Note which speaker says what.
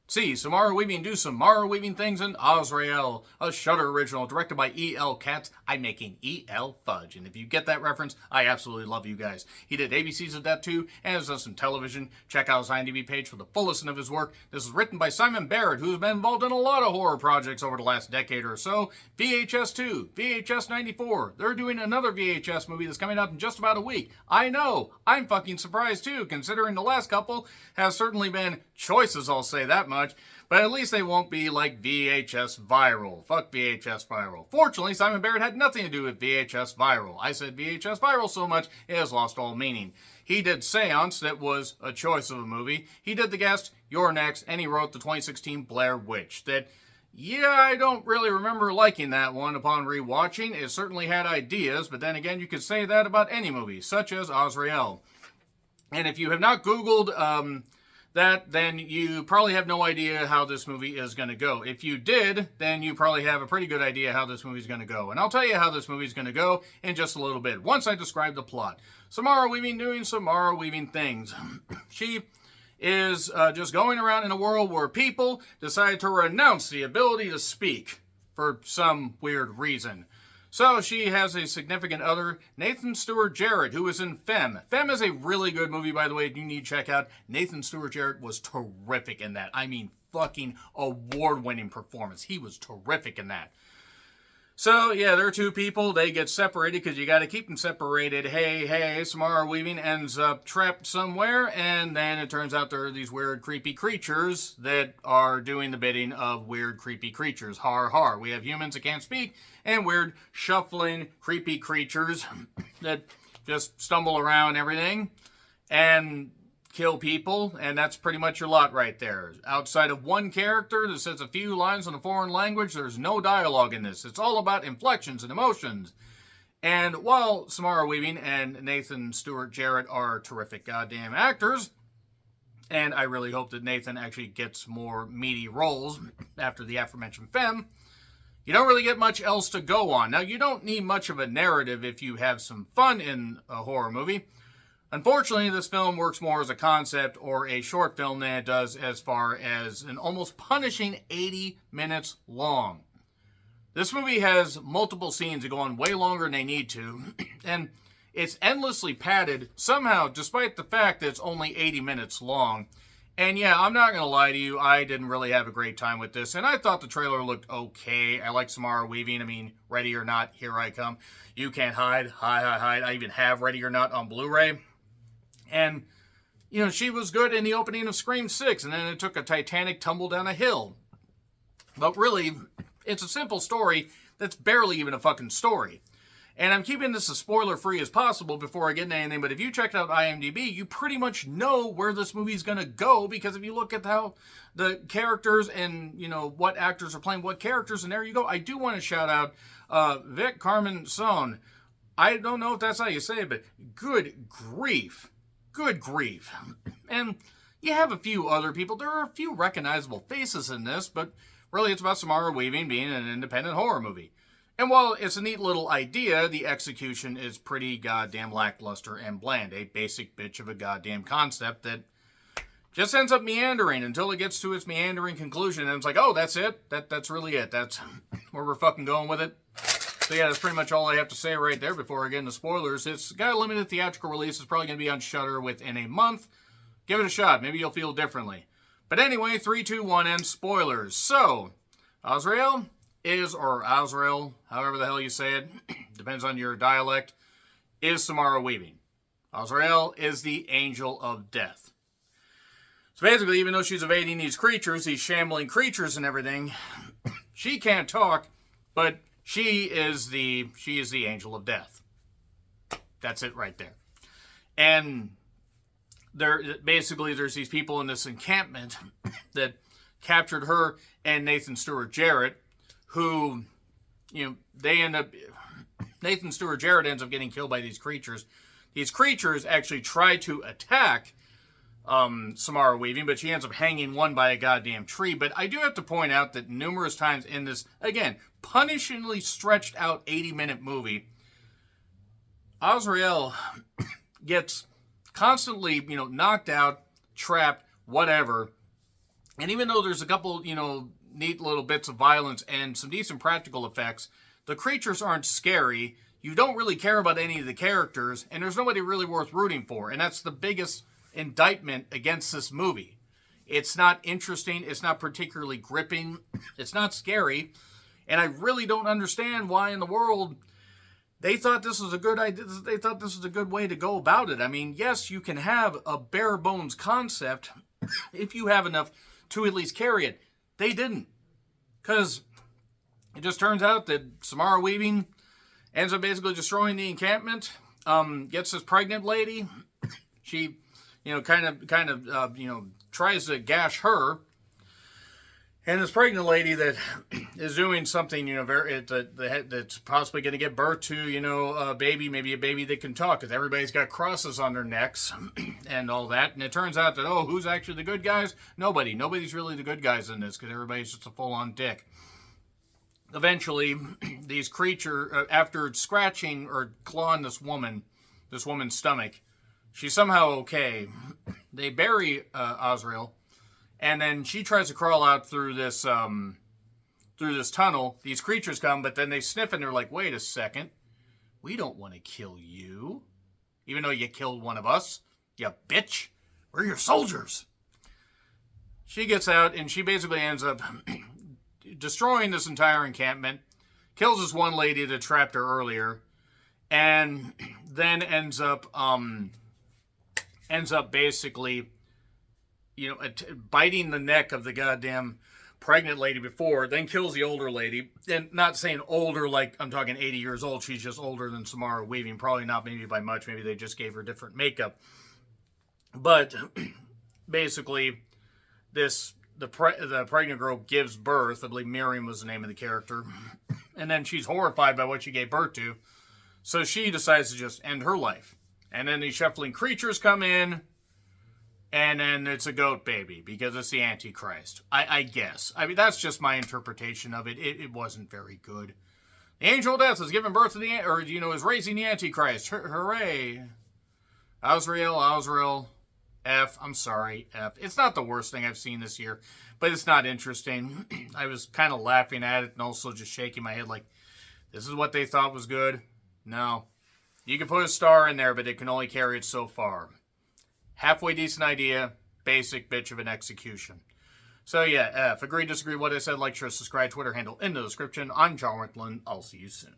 Speaker 1: See Samara Weaving do Samara Weaving things in Azrael, a Shudder original directed by E.L. Katz. I'm making E.L. Fudge, and if you get that reference, I absolutely love you guys. He did ABCs of Death too, and has done some television. Check out his IMDb page for the full list of his work. This is written by Simon Barrett, who's been involved in a lot of horror projects over the last decade or so. VHS 2, VHS 94. They're doing another VHS movie that's coming out in just about a week. I know, I'm fucking surprised too, considering the last couple has certainly been choices, I'll say that much. But at least they won't be like VHS Viral. Fuck VHS Viral. Fortunately, Simon Barrett had nothing to do with VHS Viral. I said VHS Viral so much, it has lost all meaning. He did Seance, that was a choice of a movie. He did The Guest, You're Next, and he wrote the 2016 Blair Witch. That, yeah, I don't really remember liking that one upon rewatching. It certainly had ideas, but then again, you could say that about any movie, such as Azrael. And if you have not Googled that, then you probably have no idea how this movie is going to go. If you did, then you probably have a pretty good idea how this movie is going to go. And I'll tell you how this movie is going to go in just a little bit, once I describe the plot. Samara Weaving doing Samara Weaving things. She is just going around in a world where people decide to renounce the ability to speak for some weird reason. So she has a significant other, Nathan Stewart Jarrett, who is in Femme. Femme is a really good movie, by the way, you need to check out. Nathan Stewart Jarrett was terrific in that. I mean, fucking award-winning performance. He was terrific in that. So, yeah, there are two people. They get separated because you got to keep them separated. Hey, Samara Weaving ends up trapped somewhere, and then it turns out there are these weird, creepy creatures that are doing the bidding of weird, creepy creatures. Har. We have humans that can't speak, and weird, shuffling, creepy creatures that just stumble around and everything and kill people, and that's pretty much your lot right there. Outside of one character that says a few lines in a foreign language, there's no dialogue in this. It's all about inflections and emotions. And while Samara Weaving and Nathan Stewart Jarrett are terrific goddamn actors, and I really hope that Nathan actually gets more meaty roles after the aforementioned Femme, you don't really get much else to go on. Now, you don't need much of a narrative if you have some fun in a horror movie. Unfortunately, this film works more as a concept or a short film than it does as far as an almost punishing 80 minutes long. This movie has multiple scenes that go on way longer than they need to, and it's endlessly padded somehow, despite the fact that it's only 80 minutes long. And yeah, I'm not going to lie to you, I didn't really have a great time with this, and I thought the trailer looked okay. I like Samara Weaving. I mean, Ready or Not, here I come. You can't hide. Hide. I even have Ready or Not on Blu-ray. And, you know, she was good in the opening of Scream 6, and then it took a Titanic tumble down a hill. But really, it's a simple story that's barely even a fucking story. And I'm keeping this as spoiler-free as possible before I get into anything, but if you checked out IMDb, you pretty much know where this movie's going to go, because if you look at how the characters and, you know, what actors are playing what characters, and there you go. I do want to shout out Vic Carmen Son. I don't know if that's how you say it, but good grief. Good grief. And you have a few other people. There are a few recognizable faces in this, but really it's about Samara Weaving being an independent horror movie. And while it's a neat little idea, the execution is pretty goddamn lackluster and bland. A basic bitch of a goddamn concept that just ends up meandering until it gets to its meandering conclusion. And it's like, oh, that's it? That's really it. That's where we're fucking going with it. So yeah, that's pretty much all I have to say right there before I get into spoilers. It's got a limited theatrical release. It's probably going to be on Shudder within a month. Give it a shot. Maybe you'll feel differently. But anyway, 3, 2, 1, and spoilers. So, Azrael is, or Azrael, however the hell you say it, depends on your dialect, is Samara Weaving. Azrael is the angel of death. So basically, even though she's evading these creatures, these shambling creatures and everything, she can't talk, but she is the angel of death. That's it right there. And there's these people in this encampment that captured her and Nathan Stewart Jarrett, who, you know, Nathan Stewart Jarrett ends up getting killed by these creatures. These creatures actually try to attack Samara Weaving, but she ends up hanging one by a goddamn tree. But I do have to point out that numerous times in this, again, punishingly stretched out 80-minute movie, Azrael gets constantly, you know, knocked out, trapped, whatever, And even though there's a couple, neat little bits of violence and some decent practical effects, the creatures aren't scary. You don't really care about any of the characters, and there's nobody really worth rooting for. And that's the biggest indictment against this movie. It's not interesting. It's not particularly gripping. It's not scary. And I really don't understand why in the world they thought this was a good idea. They thought this was a good way to go about it. I mean, yes, you can have a bare bones concept if you have enough to at least carry it. They didn't. Because it just turns out that Samara Weaving ends up basically destroying the encampment, gets this pregnant lady. She, kind of, tries to gash her. And this pregnant lady that is doing something, that's possibly going to give birth to, a baby, maybe a baby that can talk, because everybody's got crosses on their necks and all that. And it turns out that, who's actually the good guys? Nobody. Nobody's really the good guys in this, because everybody's just a full-on dick. Eventually, these creatures, after scratching or clawing this woman's stomach, she's somehow okay. They bury Azrael. And then she tries to crawl out through this tunnel. These creatures come, but then they sniff and they're like, wait a second. We don't want to kill you. Even though you killed one of us. You bitch. We're your soldiers. She gets out and she basically ends up destroying this entire encampment. Kills this one lady that trapped her earlier. And then ends up basically biting the neck of the goddamn pregnant lady before, then kills the older lady. And not saying older like I'm talking 80 years old. She's just older than Samara Weaving. Probably not maybe by much. Maybe they just gave her different makeup. But basically, the pregnant girl gives birth. I believe Miriam was the name of the character. And then she's horrified by what she gave birth to. So she decides to just end her life. And then these shuffling creatures come in. And then it's a goat baby because it's the Antichrist. I guess. I mean, that's just my interpretation of it. It wasn't very good. The angel of death is giving birth to is raising the Antichrist. Hooray. Azrael, F. I'm sorry, F. It's not the worst thing I've seen this year, but it's not interesting. I was kind of laughing at it and also just shaking my head like, this is what they thought was good? No. You can put a star in there, but it can only carry it so far. Halfway decent idea, basic bitch of an execution. So yeah, F. Agree, disagree, what I said, like, share, subscribe, Twitter handle in the description. I'm John Rickland. I'll see you soon.